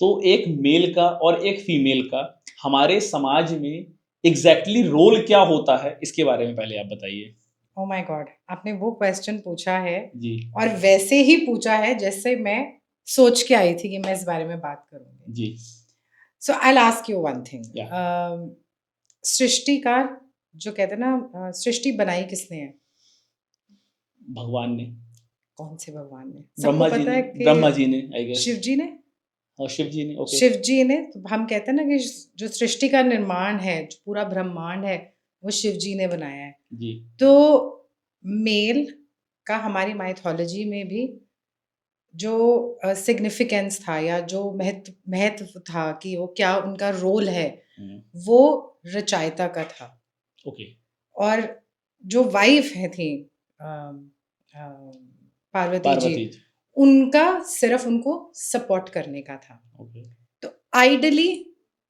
तो एक मेल का और एक फीमेल का हमारे समाज में एग्जैक्टली रोल क्या होता है, इसके बारे में पहले आप बताइए। ओ माय गॉड, आपने वो क्वेश्चन पूछा है जी और वैसे ही पूछा है जैसे मैं सोच के आई थी कि मैं इस बारे में बात करूंगी। जी so I will ask you one thing. या सृष्टि का जो कहते हैं ना, सृष्टि बनाई किसने है? भगवान ने, कौन से भगवान ने? सबको पता है कि ब्रह्मा जी ने आई गेस, शिव जी ने। और शिव जी ने। ओके। शिव जी ने, तो हम कहते हैं ना कि जो सृष्टि का निर्माण है, जो पूरा ब्रह्मांड है, वो शिव जी ने बनाया है। जी तो मेल का हमारी माइथोलॉजी में भी जो सिग्निफिकेंस था या जो महत्व महत्व था कि वो क्या उनका रोल है, वो रचयिता का था। ओके। और जो वाइफ है थी पार्वती जी, पार्वती जी। उनका सिर्फ उनको सपोर्ट करने का था। ओके। तो आइडली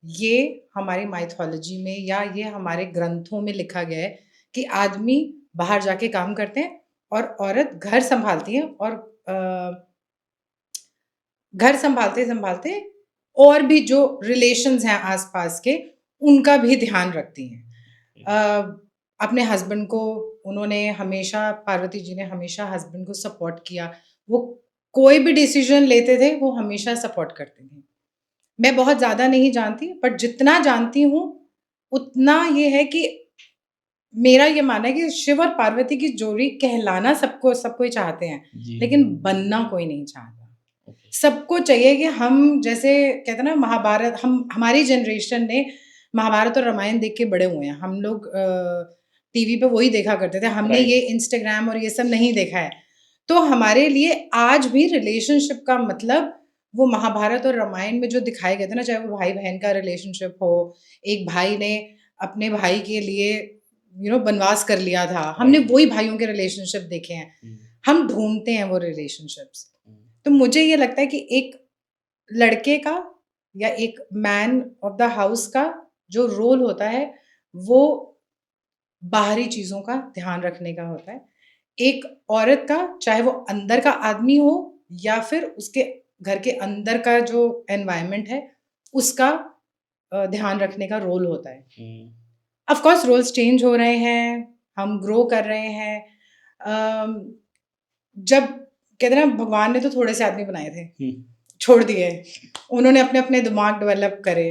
ये हमारी माइथोलॉजी में या ये हमारे ग्रंथों में लिखा गया है कि आदमी बाहर जाके काम करते हैं और औरत घर संभालती है, और घर संभालते संभालते और भी जो रिलेशंस हैं आसपास के, उनका भी ध्यान रखती हैं। अपने हस्बैंड को उन्होंने हमेशा, पार्वती जी ने हमेशा हस्बैंड को सपोर्ट किया। वो कोई भी डिसीजन लेते थे वो हमेशा सपोर्ट करते थे। मैं बहुत ज़्यादा नहीं जानती, बट जितना जानती हूँ उतना ये है कि मेरा ये मानना है कि शिव और पार्वती की जोड़ी कहलाना सबको सब कोई चाहते हैं, जी लेकिन बनना कोई नहीं चाहता। ओके। सबको चाहिए कि हम जैसे कहते हैं ना, महाभारत, हम हमारी जनरेशन ने महाभारत और रामायण देख के बड़े हुए हैं। हम लोग टीवी पे वही देखा करते थे, हमने ये राइट। इंस्टाग्राम और ये सब नहीं देखा है। तो हमारे लिए आज भी रिलेशनशिप का मतलब वो महाभारत और रामायण में जो दिखाए गए थे ना, चाहे वो भाई बहन का रिलेशनशिप हो, एक भाई ने अपने भाई के लिए वनवास कर लिया था, हमने राइट। वही भाइयों के रिलेशनशिप देखे हैं। हम ढूंढते हैं वो रिलेशनशिप्स। तो मुझे ये लगता है कि एक लड़के का या एक मैन ऑफ द हाउस का जो रोल होता है, वो बाहरी चीज़ों का ध्यान रखने का होता है। एक औरत का, चाहे वो अंदर का आदमी हो या फिर उसके घर के अंदर का जो एनवायरनमेंट है, उसका ध्यान रखने का रोल होता है। ऑफ कोर्स रोल्स चेंज हो रहे हैं, हम ग्रो कर रहे हैं। अम, जब कहते हैं ना, भगवान ने तो थोड़े से आदमी बनाए थे, छोड़ दिए, उन्होंने अपने अपने दिमाग डेवलप करे।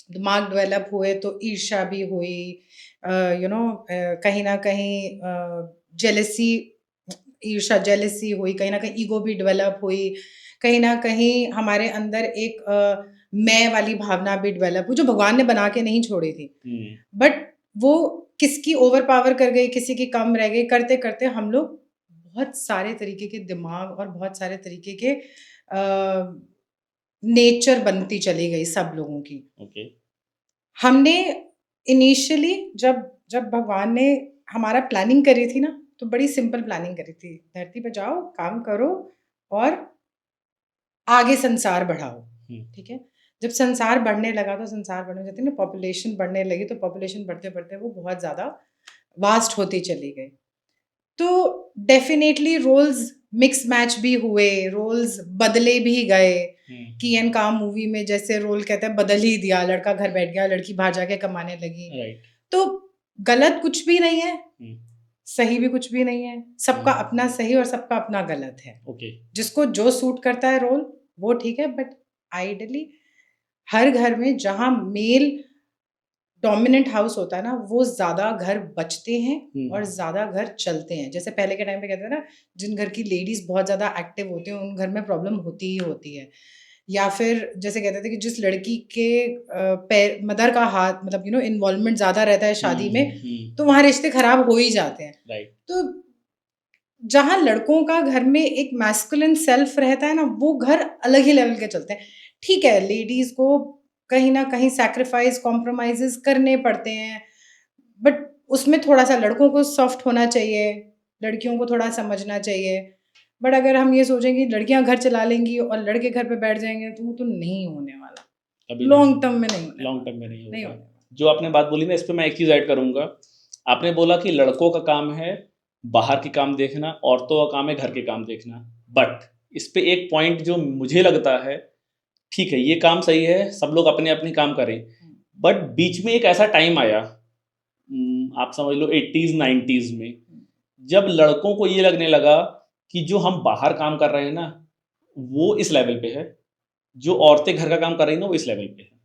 दिमाग डेवलप हुए तो ईर्ष्या भी हुई, कहीं ना कहीं जेलसी, ईर्ष्या जेलसी हुई, कहीं ना कहीं ईगो भी डेवलप हुई, कहीं ना कहीं हमारे अंदर एक मैं वाली भावना भी डेवलप हुई, जो भगवान ने बना के नहीं छोड़ी थी। बट वो किसकी ओवर पावर कर गई, किसी की कम रह गई, करते करते हम लोग बहुत सारे तरीके के दिमाग और बहुत सारे तरीके के नेचर बनती चली गई सब लोगों की। ओके। हमने इनिशियली जब जब भगवान ने हमारा प्लानिंग करी थी ना, तो बड़ी सिंपल प्लानिंग करी थी, धरती पे जाओ, काम करो और आगे संसार बढ़ाओ। ठीक है। जब संसार बढ़ने लगा तो संसार बढ़ने जाती ना, पॉपुलेशन बढ़ने लगी, तो पॉपुलेशन बढ़ते बढ़ते वो बहुत ज़्यादा वास्ट होती चली गई। तो डेफिनेटली रोल्स मिक्स मैच भी हुए, रोल्स बदले भी गए। की एन काम मूवी में जैसे रोल कहते हैं बदल ही दिया, लड़का घर बैठ गया, लड़की बाहर जाके कमाने लगी। राइट। तो गलत कुछ भी नहीं है, सही भी कुछ भी नहीं है, सबका अपना सही और सबका अपना गलत है। ओके। जिसको जो सूट करता है रोल, वो ठीक है। बट आइडली हर घर में जहाँ मेल डोमिनेंट हाउस होता है ना, वो ज़्यादा घर बचते हैं और ज़्यादा घर चलते हैं। जैसे पहले के टाइम पे कहते हैं ना, जिन घर की लेडीज़ बहुत ज़्यादा एक्टिव होती हैं, उन घर में प्रॉब्लम होती ही होती है। या फिर जैसे कहते थे कि जिस लड़की के पैर मदर का हाथ, मतलब इन्वॉल्वमेंट ज़्यादा रहता है शादी में, तो वहाँ रिश्ते खराब हो ही जाते हैं। राइट। तो जहाँ लड़कों का घर में एक मैस्कुलिन सेल्फ रहता है ना, वो घर अलग ही लेवल के चलते हैं। ठीक है, लेडीज़ को कहीं न कहीं सैक्रिफाइस, कॉम्प्रोमाइज़ेज़ करने पड़ते हैं, बट उसमें थोड़ा-सा लड़कों को सॉफ्ट होना चाहिए, लड़कियों को थोड़ा समझना चाहिए। बट अगर हम ये सोचें कि लड़कियाँ घर चला लेंगी और लड़के घर पे बैठ जाएँगे, तो वो तो नहीं होने वाला। अभी लॉन्ग टर्म में नहीं होने लॉन्ग वाला, टर्म में नहीं नहीं होगा। होने वाला। जो आपने बात बोली ना, इस पे मैं एक चीज़ ऐड करूँगा। आपने बोला कि लड़कों का काम है बाहर के काम देखना, औरतों का काम है घर के काम देखना। बट इस पे एक पॉइंट जो मुझे लगता है ठीक है, ये काम सही है, सब लोग अपने अपने काम करें, बट बीच में एक ऐसा टाइम आया, आप समझ लो 80s 90s में, जब लड़कों को ये लगने लगा कि जो हम बाहर काम कर रहे हैं ना वो इस लेवल पे है, जो औरतें घर का काम कर रही हैं ना वो इस लेवल पे है।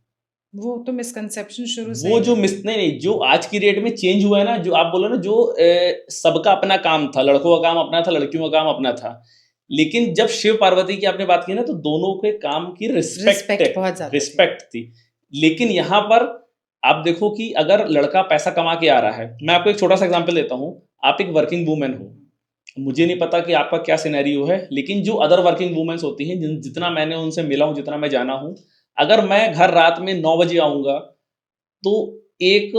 वो तो मिसकंसेप्शन शुरू से वो ही जो है। नहीं, जो आज की डेट में चेंज हुआ है ना, जो आप बोलो ना, जो सबका अपना काम था, लड़कों का काम अपना था, लड़कियों का काम अपना था, लेकिन जब शिव पार्वती की आपने बात की ना तो दोनों के काम की रिस्पेक्ट बहुत ज्यादा थी। रिस्पेक्ट थी। लेकिन यहाँ पर आप देखो कि अगर लड़का पैसा कमा के आ रहा है, मैं आपको एक छोटा सा एग्जांपल देता हूँ, आप एक वर्किंग वूमेन हो, मुझे नहीं पता कि आपका क्या सिनेरियो है, लेकिन जो अदर वर्किंग वूमेन्स होती हैं, जितना मैंने उनसे मिला हूँ, जितना मैं जाना हूँ, अगर मैं घर रात में 9 बजे आऊँगा तो एक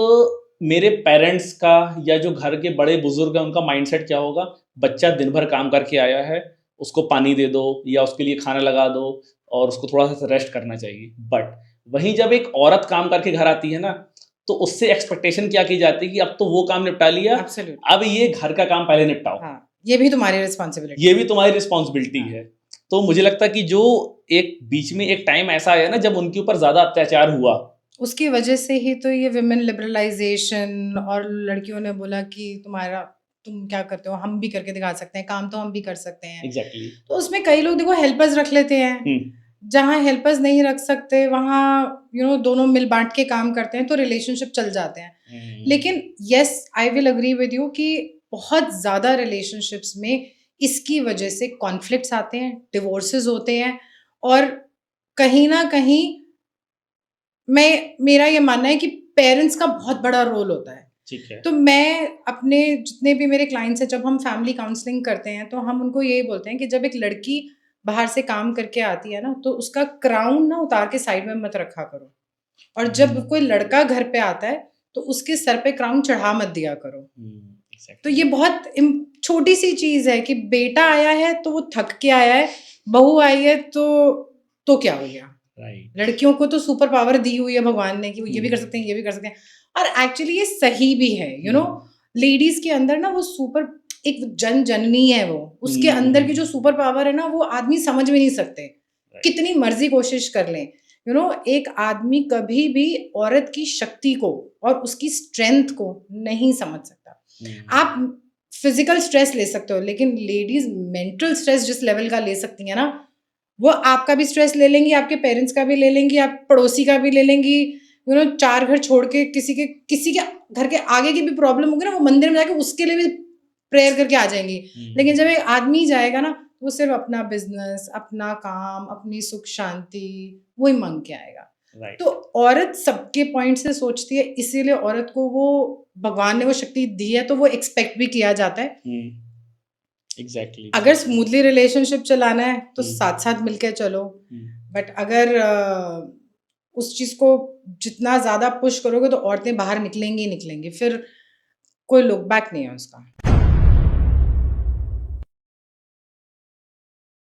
मेरे पेरेंट्स का या जो घर के बड़े बुजुर्ग हैं उनका माइंडसेट क्या होगा, बच्चा दिन भर काम करके आया है, उसको पानी दे दो या उसके लिए खाना लगा दो और उसको थोड़ा सा रेस्ट करना चाहिए। बट वहीं जब एक औरत काम करके घर आती है ना तो उससे एक्सपेक्टेशन क्या की जाती है कि अब तो वो काम निपटा लिया, Absolutely. अब ये घर का काम पहले निपटाओ, हाँ, ये भी तुम्हारी रिस्पॉन्सिबिलिटी, ये भी तुम्हारी रिस्पॉन्सिबिलिटी हाँ। है। तो मुझे लगता है कि जो एक बीच में एक टाइम ऐसा आया ना जब उनके ऊपर ज्यादा अत्याचार हुआ, उसकी वजह से ही तो ये विमेन लिबरलाइजेशन, और लड़कियों ने बोला कि तुम क्या करते हो, हम भी करके दिखा सकते हैं, काम तो हम भी कर सकते हैं। एग्जैक्टली। तो उसमें कई लोग देखो हेल्पर्स रख लेते हैं, जहाँ हेल्पर्स नहीं रख सकते वहाँ दोनों मिल बांट के काम करते हैं तो रिलेशनशिप चल जाते हैं। लेकिन yes, I will agree with you कि बहुत ज़्यादा रिलेशनशिप्स में इसकी वजह से कॉन्फ्लिक्ट्स आते हैं, डिवोर्सेस होते हैं, और कहीं ना कहीं मेरा ये मानना है कि पेरेंट्स का बहुत बड़ा रोल होता है। ठीक है। तो मैं अपने जितने भी मेरे क्लाइंट्स हैं, जब हम फैमिली काउंसलिंग करते हैं तो हम उनको यही बोलते हैं कि जब एक लड़की बाहर से काम करके आती है ना तो उसका क्राउन ना उतार के साइड में मत रखा करो, और जब कोई लड़का घर पे आता है तो उसके सर पे क्राउन चढ़ा मत दिया करो। तो ये बहुत छोटी सी चीज है कि बेटा आया है तो वो थक के आया है, बहू आई है तो क्या हो गया। लड़कियों को तो सुपर पावर दी हुई है भगवान ने कि वो ये भी कर सकते हैं, ये भी कर सकते हैं, और एक्चुअली ये सही भी है। लेडीज के अंदर ना वो सुपर एक जननी है, वो उसके अंदर की जो सुपर पावर है ना वो आदमी समझ भी नहीं सकते, कितनी मर्जी कोशिश कर लें। एक आदमी कभी भी औरत की शक्ति को और उसकी स्ट्रेंथ को नहीं समझ सकता। आप फिजिकल स्ट्रेस ले सकते हो, लेकिन लेडीज मेंटल स्ट्रेस जिस लेवल का ले सकती है ना, वो आपका भी स्ट्रेस ले लेंगी, आपके पेरेंट्स का भी ले लेंगी, आप पड़ोसी का भी ले लेंगी। 4 घर छोड़ के किसी के घर के आगे की भी प्रॉब्लम होगी ना, वो मंदिर में जाके उसके लिए भी प्रेयर करके आ जाएंगी। लेकिन जब एक आदमी जाएगा ना वो सिर्फ अपना बिजनेस, अपना काम, अपनी सुख शांति वही मांग के आएगा। तो औरत सबके पॉइंट से सोचती है, इसीलिए औरत को वो भगवान ने वो शक्ति दी है तो वो एक्सपेक्ट भी किया जाता है। एग्जैक्टली। अगर स्मूथली रिलेशनशिप चलाना है तो साथ साथ मिलके चलो, बट अगर उस चीज को जितना ज्यादा पुश करोगे तो औरतें बाहर निकलेंगी, फिर कोई लुक बैक नहीं है उसका।